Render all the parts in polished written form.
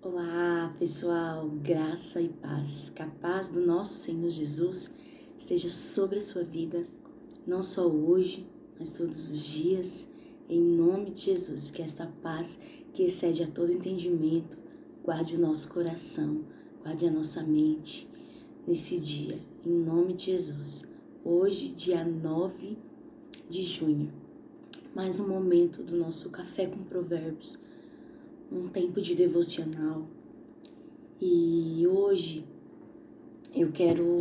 Olá, pessoal, graça e paz. Que a paz do nosso Senhor Jesus esteja sobre a sua vida, não só hoje, mas todos os dias, em nome de Jesus. Que esta paz que excede a todo entendimento guarde o nosso coração, guarde a nossa mente nesse dia, em nome de Jesus. Hoje, dia 9 de junho, mais um momento do nosso Café com Provérbios, um tempo de devocional. E hoje eu quero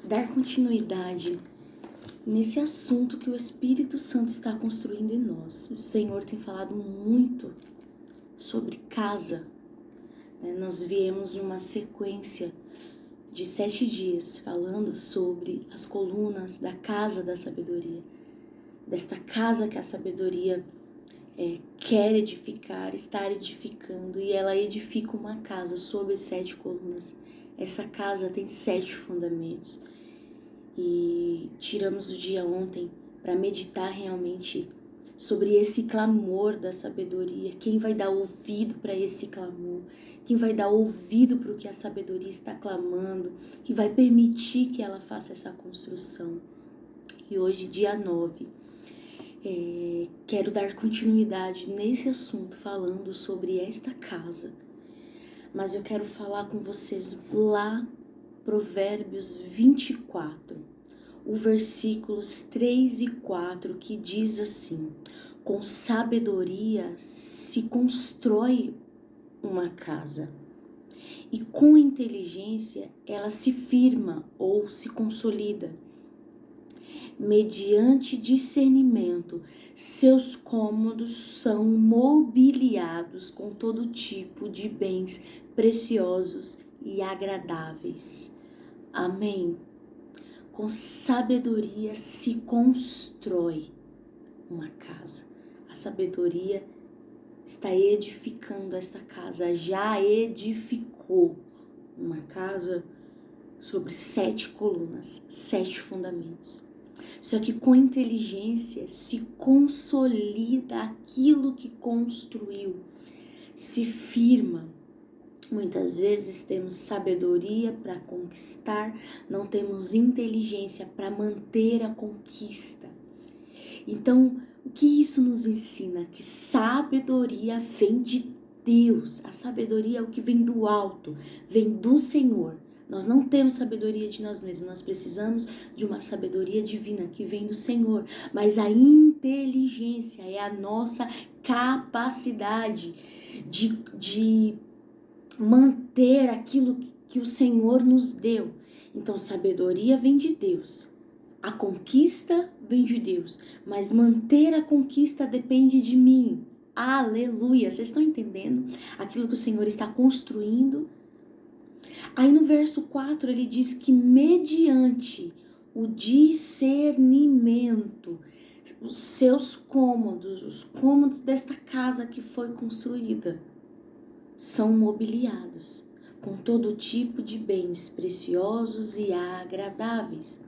dar continuidade nesse assunto que o Espírito Santo está construindo em nós. O Senhor tem falado muito sobre casa, né? Nós viemos numa sequência de 7 dias falando sobre as colunas da casa da sabedoria, desta casa que a sabedoria quer edificar, está edificando, e ela edifica uma casa sobre 7 colunas. Essa casa tem 7 fundamentos. E tiramos o dia ontem para meditar realmente sobre esse clamor da sabedoria. Quem vai dar ouvido para esse clamor? Quem vai dar ouvido para o que a sabedoria está clamando? Que vai permitir que ela faça essa construção? E hoje, dia 9, quero dar continuidade nesse assunto, falando sobre esta casa. Mas eu quero falar com vocês lá, Provérbios 24, o versículos 3 e 4, que diz assim: com sabedoria se constrói uma casa, e com inteligência ela se firma ou se consolida. Mediante discernimento, seus cômodos são mobiliados com todo tipo de bens preciosos e agradáveis. Amém. Com sabedoria se constrói uma casa. A sabedoria está edificando esta casa, já edificou uma casa sobre 7 colunas, 7 fundamentos. Só que com inteligência se consolida aquilo que construiu, se firma. Muitas vezes temos sabedoria para conquistar, não temos inteligência para manter a conquista. Então, o que isso nos ensina? Que sabedoria vem de Deus. A sabedoria é o que vem do alto, vem do Senhor. Nós não temos sabedoria de nós mesmos, nós precisamos de uma sabedoria divina que vem do Senhor. Mas a inteligência é a nossa capacidade de manter aquilo que o Senhor nos deu. Então, sabedoria vem de Deus. A conquista vem de Deus, mas manter a conquista depende de mim. Aleluia! Vocês estão entendendo aquilo que o Senhor está construindo? Aí no verso 4 ele diz que mediante o discernimento, os seus cômodos, os cômodos desta casa que foi construída, são mobiliados com todo tipo de bens preciosos e agradáveis.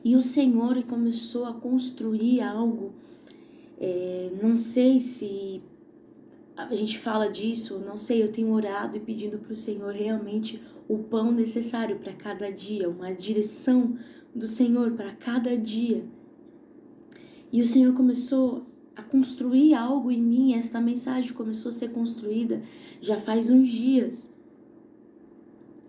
E o Senhor começou a construir algo, não sei se a gente fala disso, não sei, eu tenho orado e pedindo para o Senhor realmente o pão necessário para cada dia, uma direção do Senhor para cada dia. E o Senhor começou a construir algo em mim, esta mensagem começou a ser construída já faz uns dias.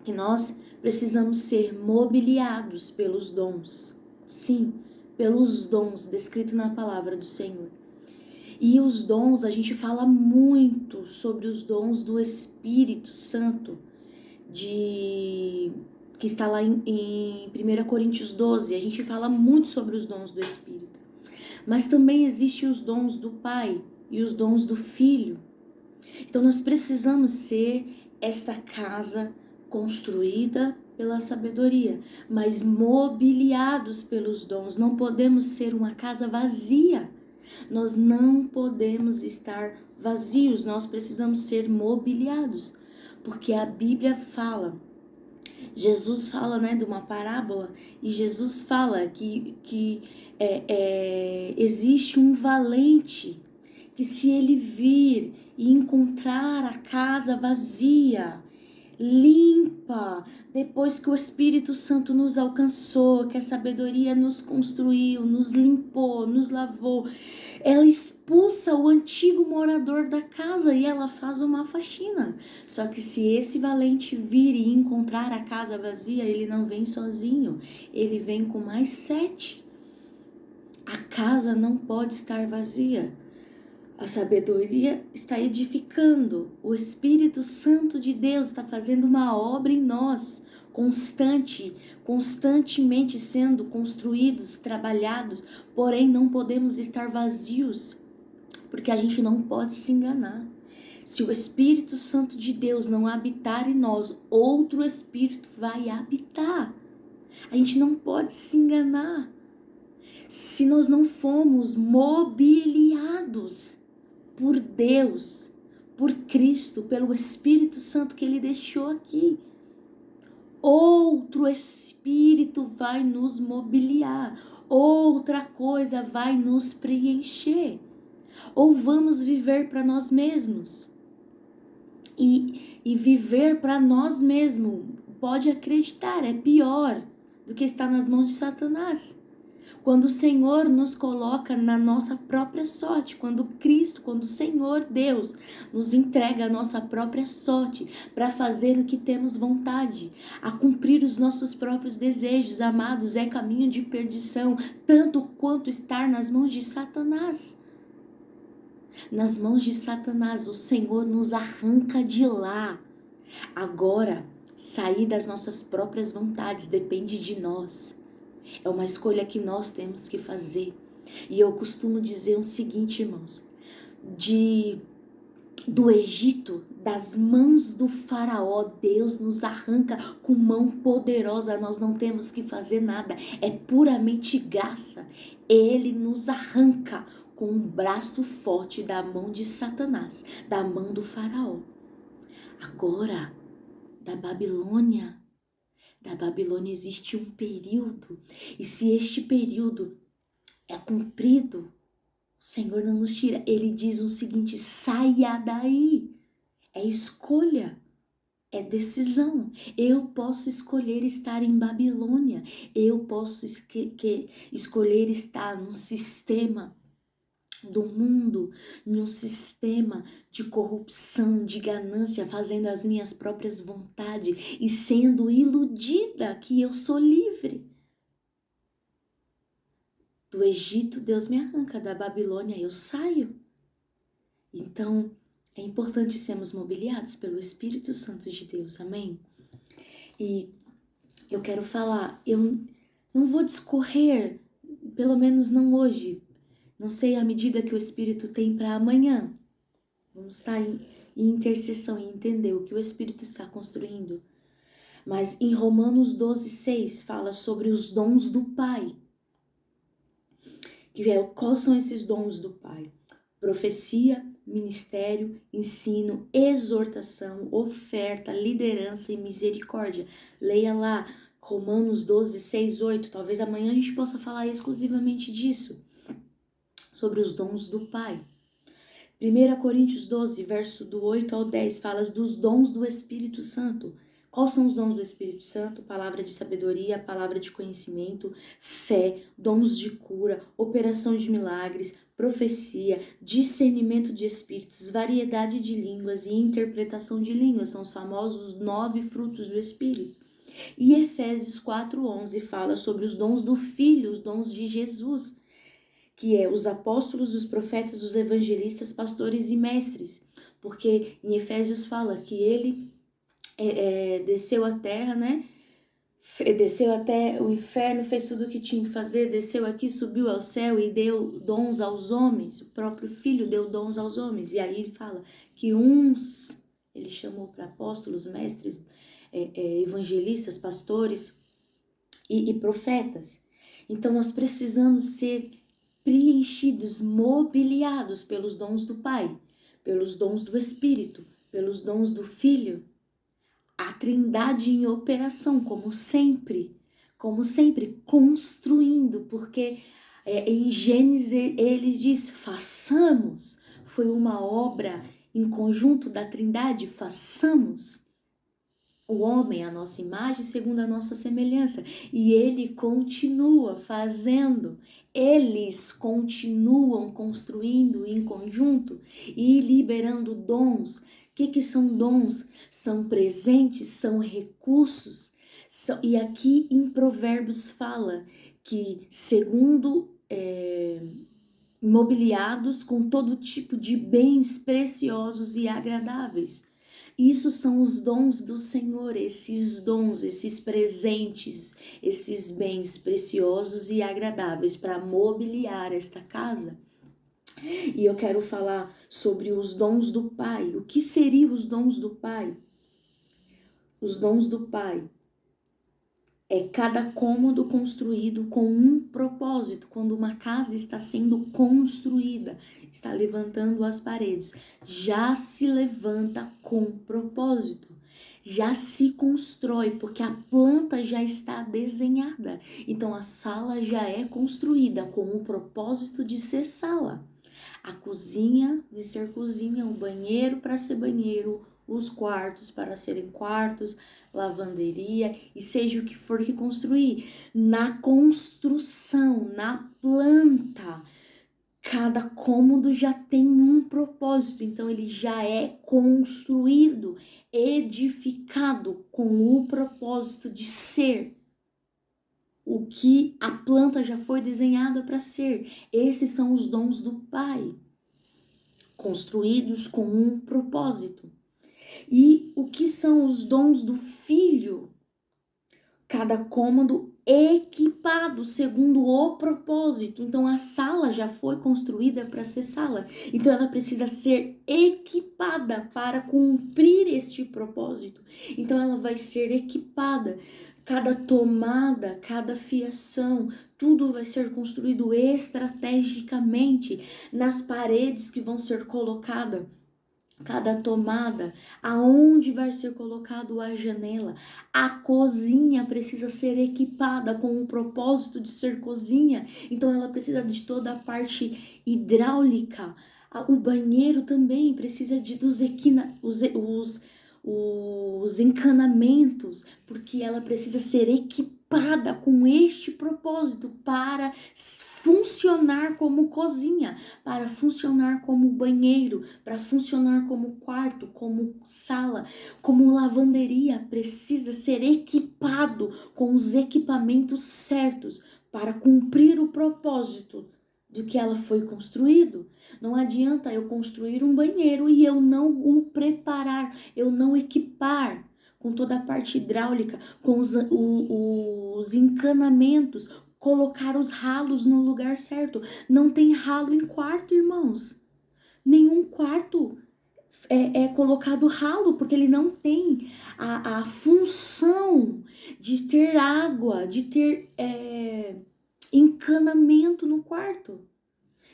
Que nós precisamos ser mobiliados pelos dons. Sim, pelos dons descritos na palavra do Senhor. E os dons, a gente fala muito sobre os dons do Espírito Santo, que está lá em 1 Coríntios 12, a gente fala muito sobre os dons do Espírito. Mas também existem os dons do Pai e os dons do Filho. Então nós precisamos ser esta casa construída pela sabedoria, mas mobiliados pelos dons. Não podemos ser uma casa vazia. Nós não podemos estar vazios, nós precisamos ser mobiliados. Porque a Bíblia fala, Jesus fala, de uma parábola, e Jesus fala que existe um valente, que se ele vir e encontrar a casa vazia, limpa, depois que o Espírito Santo nos alcançou, que a sabedoria nos construiu, nos limpou, nos lavou. Ela expulsa o antigo morador da casa e ela faz uma faxina. Só que se esse valente vir e encontrar a casa vazia, ele não vem sozinho, ele vem com mais 7. A casa não pode estar vazia. A sabedoria está edificando. O Espírito Santo de Deus está fazendo uma obra em nós, constantemente sendo construídos, trabalhados, porém não podemos estar vazios, porque a gente não pode se enganar. Se o Espírito Santo de Deus não habitar em nós, outro Espírito vai habitar. A gente não pode se enganar. Se nós não fomos mobiliados por Deus, por Cristo, pelo Espírito Santo que Ele deixou aqui, outro Espírito vai nos mobiliar, outra coisa vai nos preencher. Ou vamos viver para nós mesmos. E viver para nós mesmos, pode acreditar, é pior do que estar nas mãos de Satanás. Quando o Senhor nos coloca na nossa própria sorte, quando o Senhor Deus nos entrega a nossa própria sorte para fazer o que temos vontade, a cumprir os nossos próprios desejos, amados, é caminho de perdição, tanto quanto estar nas mãos de Satanás. Nas mãos de Satanás, o Senhor nos arranca de lá. Agora, sair das nossas próprias vontades depende de nós. É uma escolha que nós temos que fazer. E eu costumo dizer o seguinte, irmãos, do Egito, das mãos do faraó, Deus nos arranca com mão poderosa, nós não temos que fazer nada, é puramente graça. Ele nos arranca com um braço forte da mão de Satanás, da mão do faraó. Agora, da Babilônia existe um período, e se este período é cumprido, o Senhor não nos tira. Ele diz o seguinte: saia daí. É escolha, é decisão. Eu posso escolher estar em Babilônia, eu posso escolher estar num sistema do mundo, num sistema de corrupção, de ganância, fazendo as minhas próprias vontades e sendo iludida que eu sou livre. Do Egito, Deus me arranca, da Babilônia eu saio. Então, é importante sermos mobiliados pelo Espírito Santo de Deus, amém? E eu quero falar, eu não vou discorrer, pelo menos não hoje, não sei a medida que o Espírito tem para amanhã. Vamos estar em intercessão e entender o que o Espírito está construindo. Mas em Romanos 12:6 fala sobre os dons do Pai. Quais são esses dons do Pai? Profecia, ministério, ensino, exortação, oferta, liderança e misericórdia. Leia lá Romanos 12:6-8. Talvez amanhã a gente possa falar exclusivamente disso. Sobre os dons do Pai. 1 Coríntios 12, verso do 8 ao 10, fala dos dons do Espírito Santo. Quais são os dons do Espírito Santo? Palavra de sabedoria, palavra de conhecimento, fé, dons de cura, operação de milagres, profecia, discernimento de espíritos, variedade de línguas e interpretação de línguas. São os famosos 9 frutos do Espírito. E Efésios 4:11 fala sobre os dons do Filho, os dons de Jesus, que é os apóstolos, os profetas, os evangelistas, pastores e mestres. Porque em Efésios fala que ele desceu à terra, né? Desceu até o inferno, fez tudo o que tinha que fazer, desceu aqui, subiu ao céu e deu dons aos homens. O próprio Filho deu dons aos homens. E aí ele fala que uns ele chamou para apóstolos, mestres, evangelistas, pastores e profetas. Então nós precisamos ser preenchidos, mobiliados pelos dons do Pai, pelos dons do Espírito, pelos dons do Filho. A Trindade em operação, como sempre, construindo, porque em Gênesis ele diz, façamos, foi uma obra em conjunto da Trindade, façamos o homem à nossa imagem, segundo a nossa semelhança. E ele continua fazendo. Eles continuam construindo em conjunto e liberando dons. O que são dons? São presentes, são recursos. E aqui em Provérbios fala que segundo mobiliados com todo tipo de bens preciosos e agradáveis. Isso são os dons do Senhor, esses dons, esses presentes, esses bens preciosos e agradáveis para mobiliar esta casa. E eu quero falar sobre os dons do Pai. O que seriam os dons do Pai? Os dons do Pai é cada cômodo construído com um propósito. Quando uma casa está sendo construída, está levantando as paredes, já se levanta com propósito. Já se constrói, porque a planta já está desenhada. Então a sala já é construída com o propósito de ser sala. A cozinha de ser cozinha, o banheiro para ser banheiro, os quartos para serem quartos, lavanderia e seja o que for que construir. Na construção, na planta, cada cômodo já tem um propósito, então ele já é construído, edificado com o propósito de ser o que a planta já foi desenhada para ser. Esses são os dons do Pai, construídos com um propósito. E o que são os dons do Filho? Cada cômodo equipado segundo o propósito. Então a sala já foi construída para ser sala. Então ela precisa ser equipada para cumprir este propósito. Então ela vai ser equipada. Cada tomada, cada fiação, tudo vai ser construído estrategicamente nas paredes que vão ser colocadas. Cada tomada, aonde vai ser colocado a janela. A cozinha precisa ser equipada com o propósito de ser cozinha, então ela precisa de toda a parte hidráulica. O banheiro também precisa os encanamentos, porque ela precisa ser equipada com este propósito para funcionar como cozinha, para funcionar como banheiro, para funcionar como quarto, como sala, como lavanderia. Precisa ser equipado com os equipamentos certos para cumprir o propósito de que ela foi construído. Não adianta eu construir um banheiro e eu não o preparar, eu não equipar com toda a parte hidráulica, com os encanamentos, colocar os ralos no lugar certo. Não tem ralo em quarto, irmãos. Nenhum quarto é colocado ralo, porque ele não tem a função de ter água, de ter encanamento no quarto.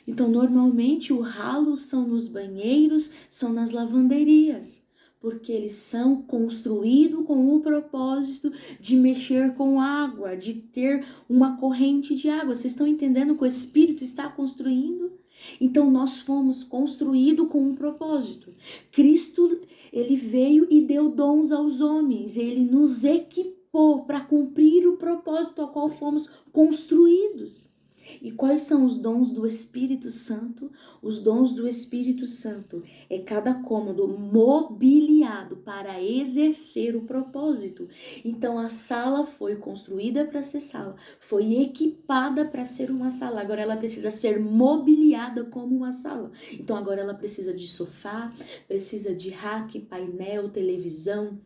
Então, normalmente, o ralo são nos banheiros, são nas lavanderias, porque eles são construídos com o propósito de mexer com água, de ter uma corrente de água. Vocês estão entendendo que o Espírito está construindo? Então, nós fomos construídos com um propósito. Cristo, ele veio e deu dons aos homens, ele nos equipou para cumprir o propósito ao qual fomos construídos. E quais são os dons do Espírito Santo? Os dons do Espírito Santo é cada cômodo mobiliado para exercer o propósito. Então a sala foi construída para ser sala, foi equipada para ser uma sala. Agora ela precisa ser mobiliada como uma sala. Então agora ela precisa de sofá, precisa de rack, painel, televisão.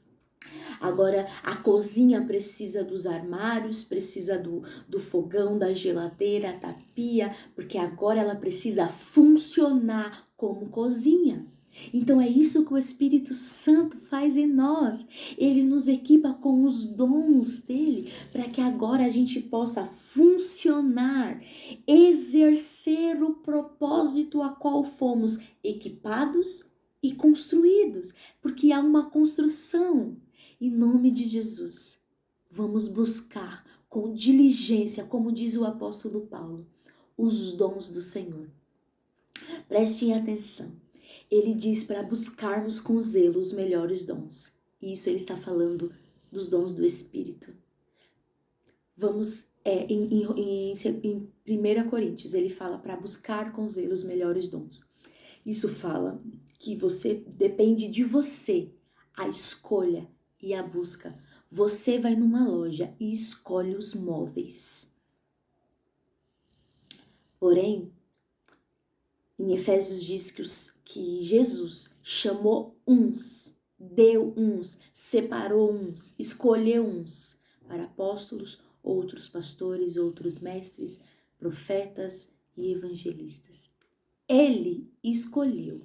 Agora a cozinha precisa dos armários, precisa do fogão, da geladeira, da pia, porque agora ela precisa funcionar como cozinha. Então é isso que o Espírito Santo faz em nós. Ele nos equipa com os dons dele, para que agora a gente possa funcionar, exercer o propósito a qual fomos equipados e construídos, porque há uma construção. Em nome de Jesus, vamos buscar com diligência, como diz o apóstolo Paulo, os dons do Senhor. Prestem atenção. ele diz para buscarmos com zelo os melhores dons. E isso ele está falando dos dons do Espírito. Vamos, em 1 Coríntios, ele fala para buscar com zelo os melhores dons. Isso fala que depende de você, a escolha e a busca. Você vai numa loja e escolhe os móveis. Porém, em Efésios diz que Jesus chamou uns, deu uns, separou uns, escolheu uns para apóstolos, outros pastores, outros mestres, profetas e evangelistas. Ele escolheu.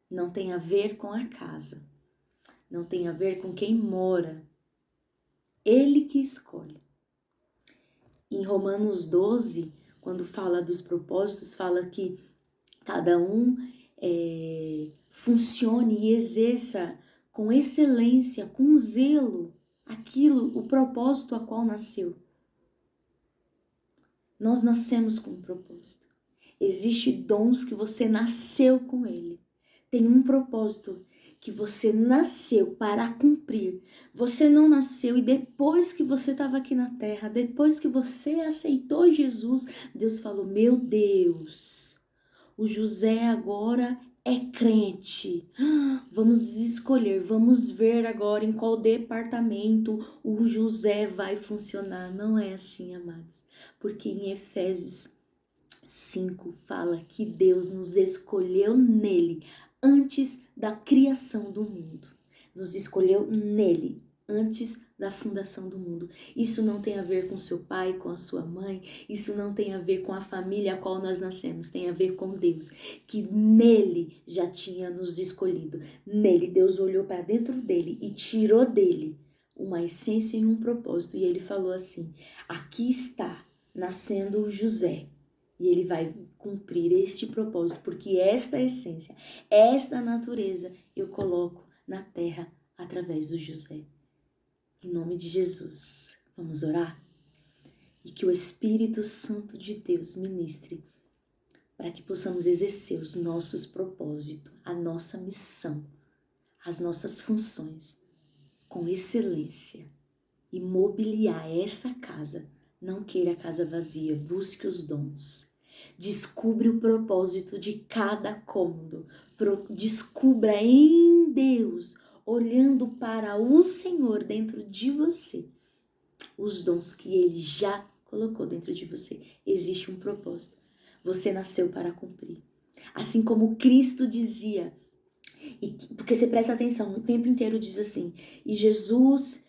Não tem a ver com a casa. Não tem a ver com quem mora. Ele que escolhe. Em Romanos 12, quando fala dos propósitos, fala que cada um funcione e exerça com excelência, com zelo, o propósito a qual nasceu. Nós nascemos com um propósito. Existem dons que você nasceu com ele. Tem um propósito que você nasceu para cumprir. Você não nasceu e depois que você estava aqui na terra, depois que você aceitou Jesus, Deus falou, meu Deus, o José agora é crente. Vamos escolher, vamos ver agora em qual departamento o José vai funcionar. Não é assim, amados. Porque em Efésios 5 fala que Deus nos escolheu nele antes da criação do mundo. Nos escolheu nele antes da fundação do mundo. Isso não tem a ver com seu pai, com a sua mãe. Isso não tem a ver com a família a qual nós nascemos. Tem a ver com Deus, que nele já tinha nos escolhido. Nele, Deus olhou para dentro dele e tirou dele uma essência e um propósito. E ele falou assim, aqui está nascendo o José. E ele vai cumprir este propósito, porque esta essência, esta natureza eu coloco na terra através do José. Em nome de Jesus, vamos orar? E que o Espírito Santo de Deus ministre para que possamos exercer os nossos propósitos, a nossa missão, as nossas funções com excelência e mobiliar esta casa. Não queira a casa vazia, busque os dons. Descubra o propósito de cada cômodo. Descubra em Deus, olhando para o Senhor dentro de você, os dons que Ele já colocou dentro de você. Existe um propósito. Você nasceu para cumprir. Assim como Cristo dizia, porque você presta atenção, o tempo inteiro diz assim, e Jesus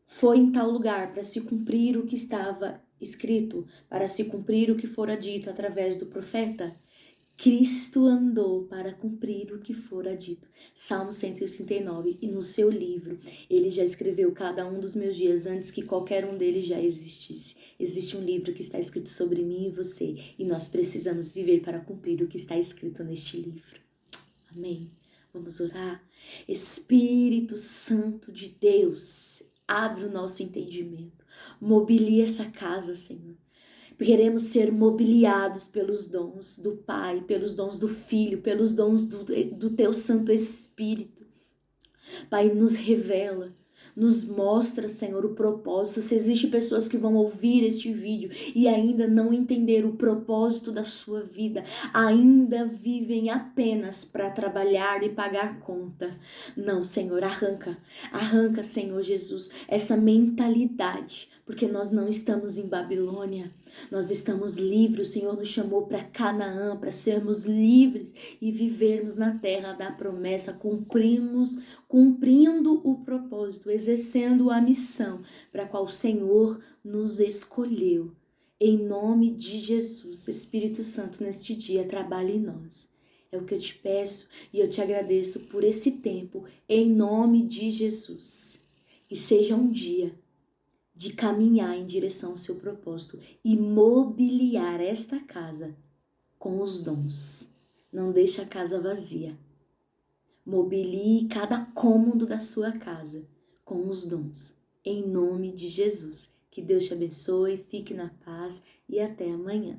foi em tal lugar para se cumprir o que estava escrito, para se cumprir o que fora dito através do profeta. Cristo andou para cumprir o que fora dito. Salmo 139, e no seu livro, ele já escreveu cada um dos meus dias antes que qualquer um deles já existisse. Existe um livro que está escrito sobre mim e você, e nós precisamos viver para cumprir o que está escrito neste livro. Amém? Vamos orar? Espírito Santo de Deus, abre o nosso entendimento. Mobilie essa casa, Senhor. Queremos ser mobiliados pelos dons do Pai, pelos dons do Filho, pelos dons do Teu Santo Espírito. Pai, nos revela, nos mostra, Senhor, o propósito. Se existem pessoas que vão ouvir este vídeo e ainda não entenderam o propósito da sua vida, ainda vivem apenas para trabalhar e pagar conta. Não, Senhor, arranca, Senhor Jesus, essa mentalidade, porque nós não estamos em Babilônia, nós estamos livres. O Senhor nos chamou para Canaã, para sermos livres e vivermos na terra da promessa, cumprindo o propósito, exercendo a missão para a qual o Senhor nos escolheu. Em nome de Jesus, Espírito Santo, neste dia, trabalhe em nós. É o que eu te peço e eu te agradeço por esse tempo, em nome de Jesus. Que seja um dia de caminhar em direção ao seu propósito e mobiliar esta casa com os dons. Não deixe a casa vazia. Mobilie cada cômodo da sua casa com os dons. Em nome de Jesus. Que Deus te abençoe, fique na paz e até amanhã.